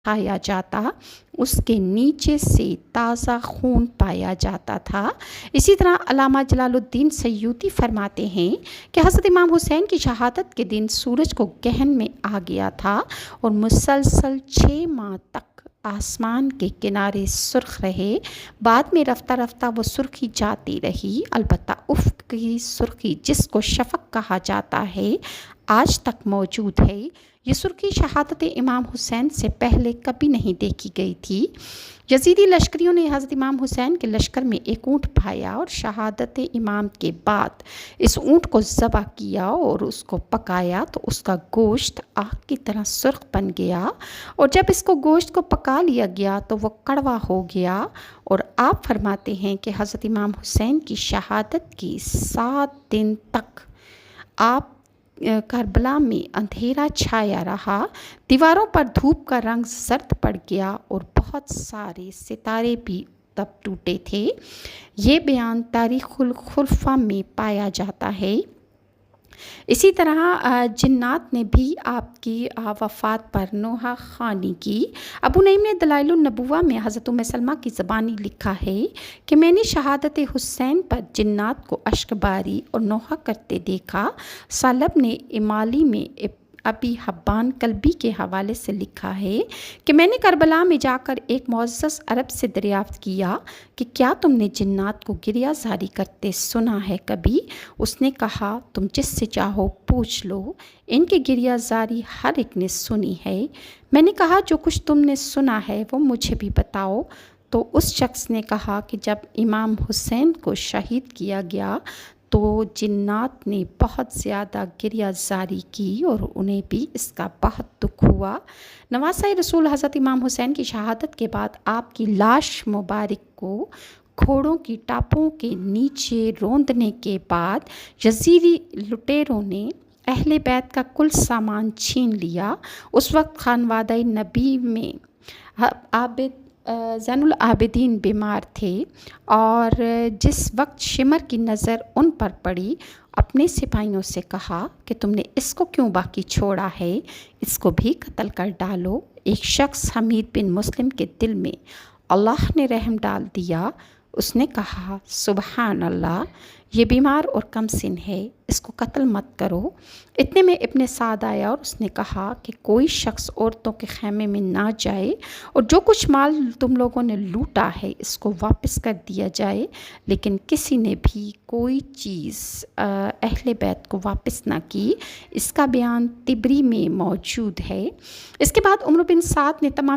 کھایا جاتا اس کے نیچے سے تازہ خون پایا جاتا تھا۔ اسی طرح علامہ جلال الدین سیوطی فرماتے ہیں کہ حضرت امام حسین کی شہادت کے دن سورج کو گہن میں آ گیا تھا اور مسلسل 6 ماہ تک آسمان کے کنارے سرخ رہے۔ بعد میں رفتہ رفتہ وہ سرخی جاتی رہی، البتہ افق کی سرخی جس کو شفق کہا جاتا ہے آج تک موجود ہے۔ یہ سرخی شہادت امام حسین سے پہلے کبھی نہیں دیکھی گئی تھی۔ یزیدی لشکریوں نے حضرت امام حسین کے لشکر میں ایک اونٹ پایا اور شہادت امام کے بعد اس اونٹ کو ذبح کیا اور اس کو پکایا تو اس کا گوشت آگ کی طرح سرخ بن گیا، اور جب اس کو گوشت کو پکا لیا گیا تو وہ کڑوا ہو گیا۔ اور آپ فرماتے ہیں کہ حضرت امام حسین کی شہادت کی 7 دن تک آپ کربلا میں اندھیرا چھایا رہا، دیواروں پر دھوپ کا رنگ زرد پڑ گیا اور بہت سارے ستارے بھی تب ٹوٹے تھے۔ یہ بیان تاریخ الخلفاء میں پایا جاتا ہے۔ اسی طرح جنات نے بھی آپ کی وفات پر نوحہ خوانی کی۔ ابو نعیم نے دلائل النبوہ میں حضرت ام سلمہ کی زبانی لکھا ہے کہ میں نے شہادت حسین پر جنات کو اشک باری اور نوحہ کرتے دیکھا۔ ثعلب نے امالی میں ابی حبان کلبی کے حوالے سے لکھا ہے کہ میں نے کربلا میں جا کر ایک معزز عرب سے دریافت کیا کہ کیا تم نے جنات کو گریہ زاری کرتے سنا ہے کبھی؟ اس نے کہا تم جس سے چاہو پوچھ لو، ان کی گریہ زاری ہر ایک نے سنی ہے۔ میں نے کہا جو کچھ تم نے سنا ہے وہ مجھے بھی بتاؤ۔ تو اس شخص نے کہا کہ جب امام حسین کو شہید کیا گیا تو جنات نے بہت زیادہ گریہ زاری کی اور انہیں بھی اس کا بہت دکھ ہوا۔ نواسۂ رسول حضرت امام حسین کی شہادت کے بعد آپ کی لاش مبارک کو گھوڑوں کی ٹاپوں کے نیچے روندنے کے بعد یزیدی لٹیروں نے اہل بیت کا کل سامان چھین لیا۔ اس وقت خانوادہ نبی میں زین العابدین بیمار تھے اور جس وقت شمر کی نظر ان پر پڑی اپنے سپاہیوں سے کہا کہ تم نے اس کو کیوں باقی چھوڑا ہے، اس کو بھی قتل کر ڈالو۔ ایک شخص حمید بن مسلم کے دل میں اللہ نے رحم ڈال دیا، اس نے کہا سبحان اللہ، یہ بیمار اور کم سن ہے، اس کو قتل مت کرو۔ اتنے میں ابن سعد آیا اور اس نے کہا کہ کوئی شخص عورتوں کے خیمے میں نہ جائے اور جو کچھ مال تم لوگوں نے لوٹا ہے اس کو واپس کر دیا جائے، لیکن کسی نے بھی کوئی چیز اہل بیت کو واپس نہ کی۔ اس کا بیان طبری میں موجود ہے۔ اس کے بعد عمر بن سعد نے تمام